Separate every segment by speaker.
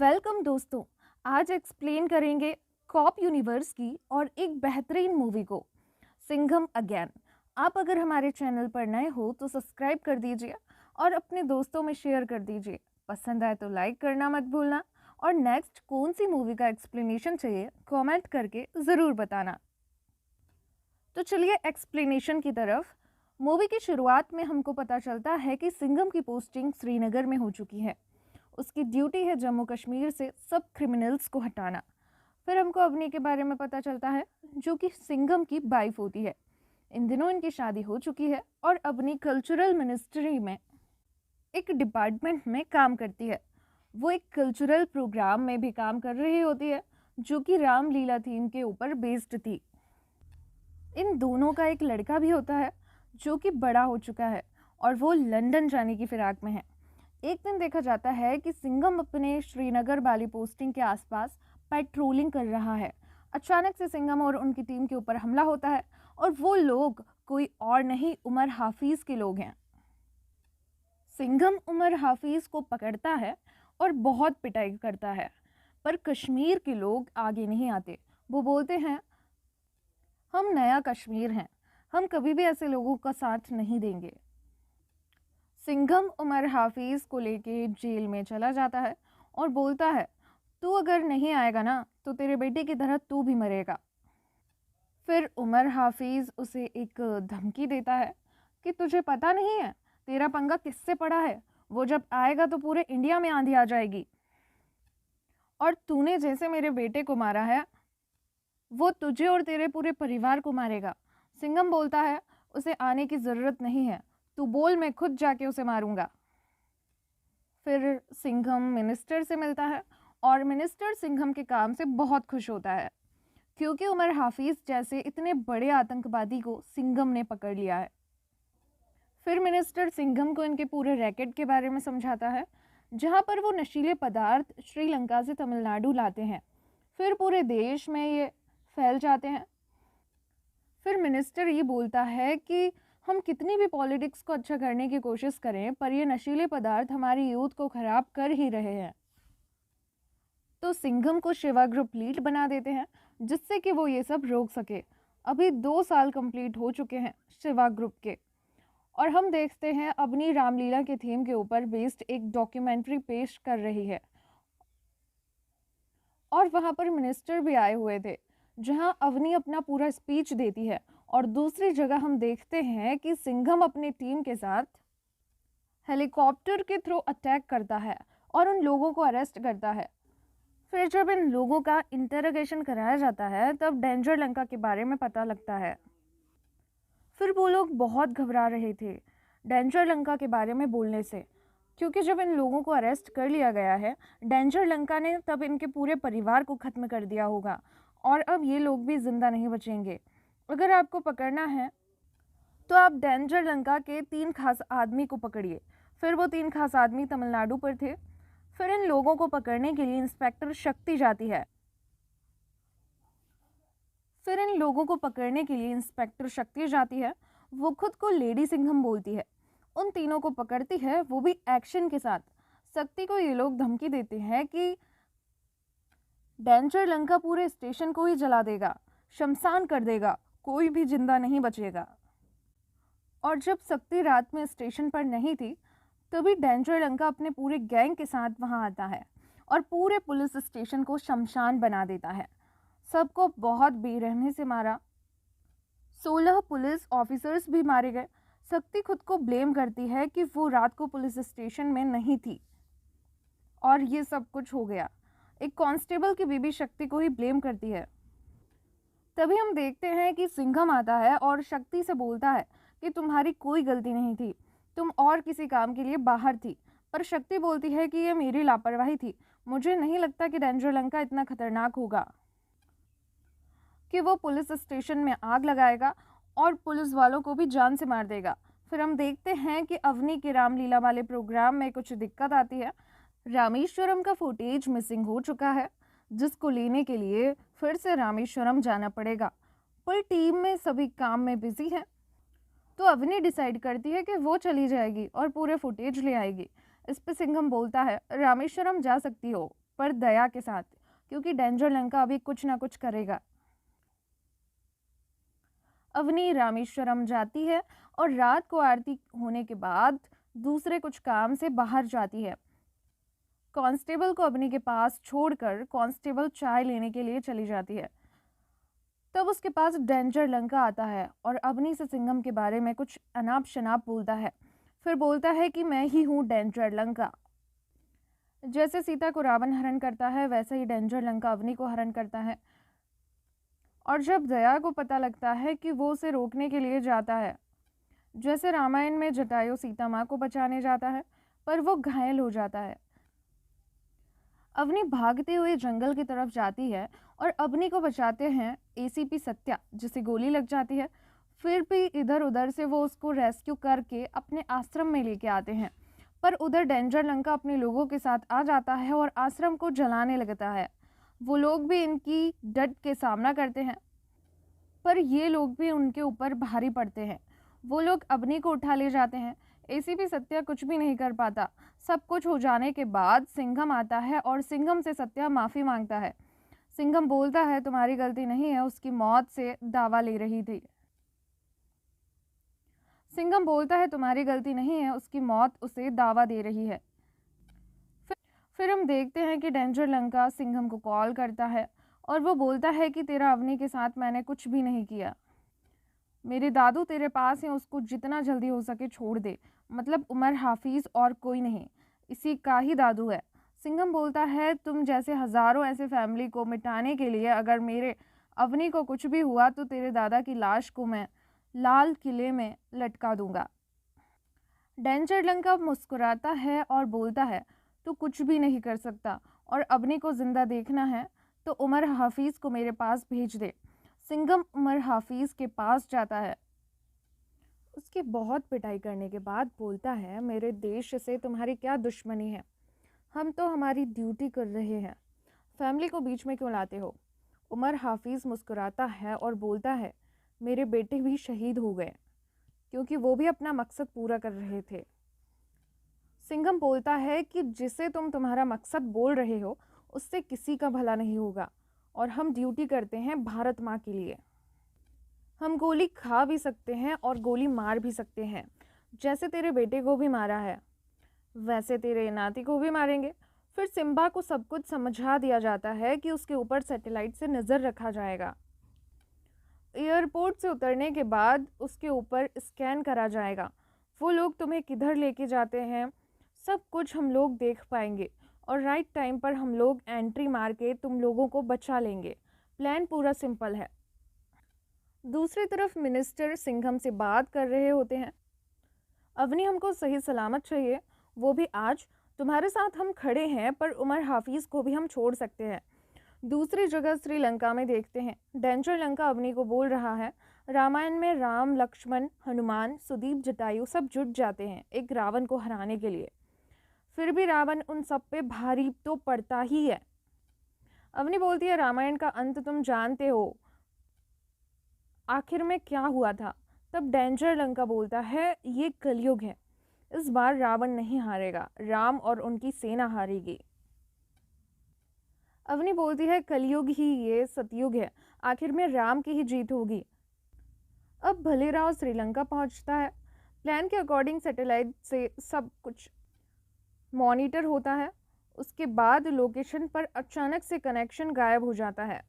Speaker 1: Welcome दोस्तों। आज explain करेंगे कॉप यूनिवर्स की और एक बेहतरीन मूवी को, सिंघम अगेन। आप अगर हमारे चैनल पर नए हो तो सब्सक्राइब कर दीजिए और अपने दोस्तों में शेयर कर दीजिए। पसंद आए तो लाइक करना मत भूलना और नेक्स्ट कौन सी मूवी का एक्सप्लेनेशन चाहिए कमेंट करके ज़रूर बताना। तो चलिए एक्सप्लेनेशन की तरफ। मूवी की शुरुआत में हमको पता चलता है कि सिंघम की पोस्टिंग श्रीनगर में हो चुकी है। उसकी ड्यूटी है जम्मू कश्मीर से सब क्रिमिनल्स को हटाना। फिर हमको अवनी के बारे में पता चलता है, जो कि सिंघम की वाइफ होती है। इन दिनों इनकी शादी हो चुकी है और अवनी कल्चरल मिनिस्ट्री में एक डिपार्टमेंट में काम करती है। वो एक कल्चरल प्रोग्राम में भी काम कर रही होती है, जो कि रामलीला थीम के ऊपर बेस्ड थी। इन दोनों का एक लड़का भी होता है, जो कि बड़ा हो चुका है और वो लंदन जाने की फिराक में है। एक दिन देखा जाता है कि सिंघम अपने श्रीनगर वाली पोस्टिंग के आसपास पेट्रोलिंग कर रहा है। अचानक से सिंघम और उनकी टीम के ऊपर हमला होता है और वो लोग कोई और नहीं, उमर हाफिज के लोग हैं। सिंघम उमर हाफिज को पकड़ता है और बहुत पिटाई करता है, पर कश्मीर के लोग आगे नहीं आते। वो बोलते हैं, हम नया कश्मीर हैं, हम कभी भी ऐसे लोगों का साथ नहीं देंगे। सिंघम उमर हाफिज को लेके जेल में चला जाता है और बोलता है, तू अगर नहीं आएगा ना तो तेरे बेटे की तरह तू भी मरेगा। फिर उमर हाफिज उसे एक धमकी देता है कि तुझे पता नहीं है तेरा पंगा किससे पड़ा है, वो जब आएगा तो पूरे इंडिया में आंधी आ जाएगी और तूने जैसे मेरे बेटे को मारा है वो तुझे और तेरे पूरे परिवार को मारेगा। सिंघम बोलता है, उसे आने की ज़रूरत नहीं है, तू बोल, मैं खुद जाके उसे मारूंगा। फिर सिंघम मिनिस्टर से मिलता है और मिनिस्टर सिंघम के काम से बहुत खुश होता है, क्योंकि उमर हाफिज जैसे इतने बड़े आतंकवादी को सिंघम ने पकड़ लिया है। फिर मिनिस्टर सिंघम को इनके पूरे रैकेट के बारे में समझाता है, जहाँ पर वो नशीले पदार्थ श्रीलंका से तमिलनाडु लाते हैं, फिर पूरे देश में ये फैल जाते हैं। फिर मिनिस्टर ये बोलता है कि हम कितनी भी पॉलिटिक्स को अच्छा करने की कोशिश करें, पर ये नशीले पदार्थ हमारी यूथ को खराब कर ही रहे हैं। तो सिंघम को शिवा ग्रुप लीड बना देते हैं, जिससे कि वो ये सब रोक सके। अभी 2 साल कंप्लीट हो चुके हैं शिवा ग्रुप के, और हम देखते हैं अवनी रामलीला के थीम के ऊपर बेस्ड एक डॉक्यूमेंट्री पेश कर रही है और वहाँ पर मिनिस्टर भी आए हुए थे, जहाँ अवनी अपना पूरा स्पीच देती है। और दूसरी जगह हम देखते हैं कि सिंघम अपनी टीम के साथ हेलीकॉप्टर के थ्रू अटैक करता है और उन लोगों को अरेस्ट करता है। फिर जब इन लोगों का इंटरोगेशन कराया जाता है तब डेंजर लंका के बारे में पता लगता है। फिर वो लोग बहुत घबरा रहे थे डेंजर लंका के बारे में बोलने से, क्योंकि जब इन लोगों को अरेस्ट कर लिया गया है, डेंजर लंका ने तब इनके पूरे परिवार को ख़त्म कर दिया होगा और अब ये लोग भी ज़िंदा नहीं बचेंगे। अगर आपको पकड़ना है तो आप डेंजर लंका के 3 खास आदमी को पकड़िए। फिर वो 3 खास आदमी तमिलनाडु पर थे। फिर इन लोगों को पकड़ने के लिए इंस्पेक्टर शक्ति जाती है। वो खुद को लेडी सिंघम बोलती है, उन तीनों को पकड़ती है, वो भी एक्शन के साथ। शक्ति को ये लोग धमकी देते हैं कि डेंजर लंका पूरे स्टेशन को ही जला देगा, शमशान कर देगा, कोई भी जिंदा नहीं बचेगा। और जब शक्ति रात में स्टेशन पर नहीं थी, तभी डेंजर लंका अपने पूरे गैंग के साथ वहां आता है और पूरे पुलिस स्टेशन को शमशान बना देता है। सबको बहुत बेरहमी से मारा, 16 पुलिस ऑफिसर्स भी मारे गए। शक्ति खुद को ब्लेम करती है कि वो रात को पुलिस स्टेशन में नहीं थी और ये सब कुछ हो गया। एक कांस्टेबल की बीबी शक्ति को ही ब्लेम करती है। तभी हम देखते हैं कि सिंघम आता है और शक्ति से बोलता है कि तुम्हारी कोई गलती नहीं थी, तुम और किसी काम के लिए बाहर थी। पर शक्ति बोलती है कि ये मेरी लापरवाही थी, मुझे नहीं लगता कि डेंजर लंका इतना खतरनाक होगा कि वो पुलिस स्टेशन में आग लगाएगा और पुलिस वालों को भी जान से मार देगा। फिर हम देखते हैं कि अवनी के रामलीला वाले प्रोग्राम में कुछ दिक्कत आती है। रामेश्वरम का फुटेज मिसिंग हो चुका है, जिसको लेने के लिए फिर से रामेश्वरम जाना पड़ेगा, पर टीम में सभी काम में बिजी हैं। तो अवनी डिसाइड करती है कि वो चली जाएगी और पूरे फुटेज ले आएगी। इस पे सिंघम बोलता है, रामेश्वरम जा सकती हो, पर दया के साथ, क्योंकि डेंजर लंका अभी कुछ ना कुछ करेगा। अवनी रामेश्वरम जाती है और रात को आरती होने के बाद दूसरे कुछ काम से बाहर जाती है। कांस्टेबल को अवनी के पास छोड़कर कांस्टेबल चाय लेने के लिए चली जाती है। तब उसके पास डेंजर लंका आता है और अवनी से सिंघम के बारे में कुछ अनाप शनाप बोलता है। फिर बोलता है कि मैं ही हूँ डेंजर लंका। जैसे सीता को रावण हरण करता है, वैसे ही डेंजर लंका अवनी को हरण करता है। और जब दया को पता लगता है कि वो उसे रोकने के लिए जाता है, जैसे रामायण में जटायु सीता माँ को बचाने जाता है, पर वो घायल हो जाता है। अवनी भागते हुए जंगल की तरफ जाती है और अवनी को बचाते हैं एसीपी सत्या, जिसे गोली लग जाती है। फिर भी इधर उधर से वो उसको रेस्क्यू करके अपने आश्रम में लेके आते हैं, पर उधर डेंजर लंका अपने लोगों के साथ आ जाता है और आश्रम को जलाने लगता है। वो लोग भी इनकी डट के सामना करते हैं, पर ये लोग भी उनके ऊपर भारी पड़ते हैं। वो लोग अवनी को उठा ले जाते हैं। एसीपी सत्या कुछ भी नहीं कर पाता। सब कुछ हो जाने के बाद सिंघम आता है और सिंघम से सत्या माफ़ी मांगता है। सिंघम बोलता है तुम्हारी गलती नहीं है, उसकी मौत से दावा ले रही थी। सिंघम बोलता है तुम्हारी गलती नहीं है, उसकी मौत उसे दावा दे रही है। फिर हम देखते हैं कि डेंजर लंका सिंघम को कॉल करता है और वो बोलता है कि तेरा अवनी के साथ मैंने कुछ भी नहीं किया। मेरे दादू तेरे पास हैं, उसको जितना जल्दी हो सके छोड़ दे। मतलब उमर हाफिज़ और कोई नहीं, इसी का ही दादू है। सिंघम बोलता है तुम जैसे हज़ारों ऐसे फैमिली को मिटाने के लिए अगर मेरे अवनी को कुछ भी हुआ तो तेरे दादा की लाश को मैं लाल किले में लटका दूंगा। डेंजर लंका मुस्कुराता है और बोलता है तू कुछ भी नहीं कर सकता और अवनी को ज़िंदा देखना है तो उमर हाफिज़ को मेरे पास भेज दे। सिंघम उमर हाफिज़ के पास जाता है। उसकी बहुत पिटाई करने के बाद बोलता है मेरे देश से तुम्हारी क्या दुश्मनी है, हम तो हमारी ड्यूटी कर रहे हैं, फैमिली को बीच में क्यों लाते हो। उमर हाफिज़ मुस्कुराता है और बोलता है मेरे बेटे भी शहीद हो गए क्योंकि वो भी अपना मकसद पूरा कर रहे थे। सिंघम बोलता है कि जिसे तुम तुम्हारा मकसद बोल रहे हो उससे किसी का भला नहीं होगा और हम ड्यूटी करते हैं भारत माँ के लिए। हम गोली खा भी सकते हैं और गोली मार भी सकते हैं। जैसे तेरे बेटे को भी मारा है वैसे तेरे नाती को भी मारेंगे। फिर सिम्बा को सब कुछ समझा दिया जाता है कि उसके ऊपर सैटेलाइट से नज़र रखा जाएगा। एयरपोर्ट से उतरने के बाद उसके ऊपर स्कैन करा जाएगा। वो लोग तुम्हें किधर लेके जाते हैं सब कुछ हम लोग देख पाएंगे और राइट टाइम पर हम लोग एंट्री मार के तुम लोगों को बचा लेंगे। प्लान पूरा सिंपल है। दूसरी तरफ मिनिस्टर सिंघम से बात कर रहे होते हैं। अवनी हमको सही सलामत चाहिए, वो भी आज। तुम्हारे साथ हम खड़े हैं पर उमर हाफिज़ को भी हम छोड़ सकते हैं। दूसरी जगह श्रीलंका में देखते हैं डेंजर लंका अवनी को बोल रहा है रामायण में राम लक्ष्मण हनुमान सुदीप जटायु सब जुट जाते हैं एक रावण को हराने के लिए, फिर भी रावण उन सब पे भारी तो पड़ता ही है। अवनी बोलती है रामायण का अंत तुम जानते हो, आखिर में क्या हुआ था। तब डेंजर लंका बोलता है ये कलयुग है, इस बार रावण नहीं हारेगा, राम और उनकी सेना हारेगी। अवनी बोलती है कलयुग ही ये सतयुग है, आखिर में राम की ही जीत होगी। अब भलेराव श्रीलंका पहुंचता है। प्लान के अकॉर्डिंग सैटेलाइट से सब कुछ मॉनिटर होता है। उसके बाद लोकेशन पर अचानक से कनेक्शन गायब हो जाता है।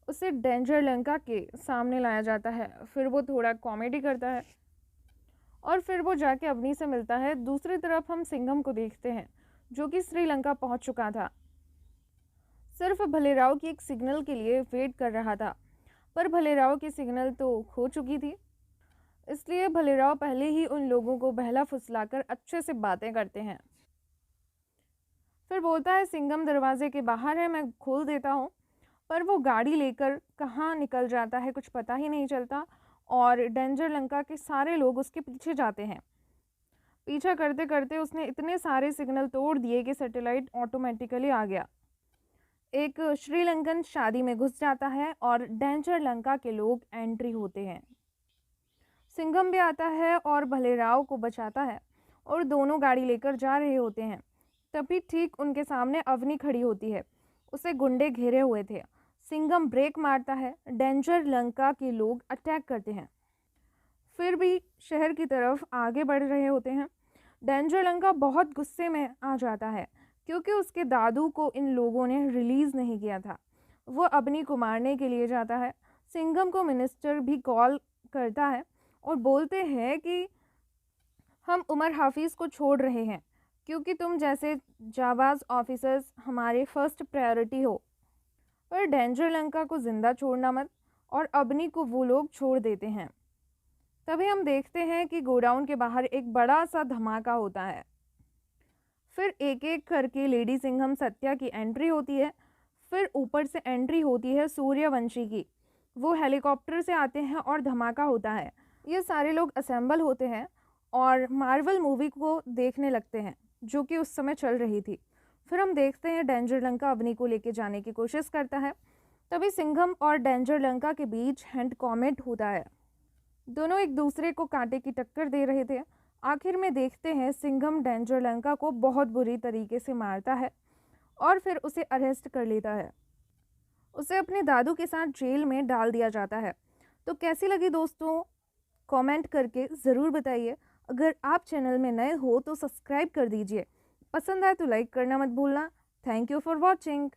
Speaker 1: उसे डेंजर लंका के सामने लाया जाता है। फिर वो थोड़ा कॉमेडी करता है और फिर वो जाके अवनी से मिलता है। दूसरी तरफ हम सिंघम को देखते हैं जो कि श्रीलंका पहुंच चुका था, सिर्फ भलेराव की एक सिग्नल के लिए वेट कर रहा था, पर भलेराव की सिग्नल तो खो चुकी थी। इसलिए भलेराव पहले ही उन लोगों को बहला फुसलाकर अच्छे से बातें करते हैं। फिर बोलता है सिंघम दरवाजे के बाहर है, मैं खोल देता हूँ, पर वो गाड़ी लेकर कहाँ निकल जाता है कुछ पता ही नहीं चलता और डेंजर लंका के सारे लोग उसके पीछे जाते हैं। पीछा करते करते उसने इतने सारे सिग्नल तोड़ दिए कि सैटेलाइट ऑटोमेटिकली आ गया। एक श्रीलंकन शादी में घुस जाता है और डेंजर लंका के लोग एंट्री होते हैं। सिंघम भी आता है और भलेराव को बचाता है और दोनों गाड़ी लेकर जा रहे होते हैं। तभी ठीक उनके सामने अवनी खड़ी होती है। उसे गुंडे घेरे हुए थे। सिंघम ब्रेक मारता है। डेंजर लंका के लोग अटैक करते हैं। फिर भी शहर की तरफ आगे बढ़ रहे होते हैं। डेंजर लंका बहुत गुस्से में आ जाता है क्योंकि उसके दादू को इन लोगों ने रिलीज़ नहीं किया था। वो अवनी को मारने के लिए जाता है। सिंघम को मिनिस्टर भी कॉल करता है और बोलते हैं कि हम उमर हाफिज़ को छोड़ रहे हैं क्योंकि तुम जैसे जाबाज ऑफिसर्स हमारे फर्स्ट प्रायोरिटी हो। पर डेंजर लंका को जिंदा छोड़ना मत, और अबनी को वो लोग छोड़ देते हैं। तभी हम देखते हैं कि गोडाउन के बाहर एक बड़ा सा धमाका होता है। फिर एक एक करके लेडी सिंघम सत्या की एंट्री होती है। फिर ऊपर से एंट्री होती है सूर्यवंशी की। वो हेलीकॉप्टर से आते हैं और धमाका होता है। ये सारे लोग असेंबल होते हैं और मार्वल मूवी को देखने लगते हैं जो कि उस समय चल रही थी। फिर हम देखते हैं डेंजर लंका अवनी को लेके जाने की कोशिश करता है। तभी सिंघम और डेंजर लंका के बीच हैंड कॉमेंट होता है। दोनों एक दूसरे को कांटे की टक्कर दे रहे थे। आखिर में देखते हैं सिंघम डेंजर लंका को बहुत बुरी तरीके से मारता है और फिर उसे अरेस्ट कर लेता है। उसे अपने दादू के साथ जेल में डाल दिया जाता है। तो कैसी लगी दोस्तों, कमेंट करके ज़रूर बताइए। अगर आप चैनल में नए हो तो सब्सक्राइब कर दीजिए। पसंद आए तो लाइक करना मत भूलना। Thank you for watching.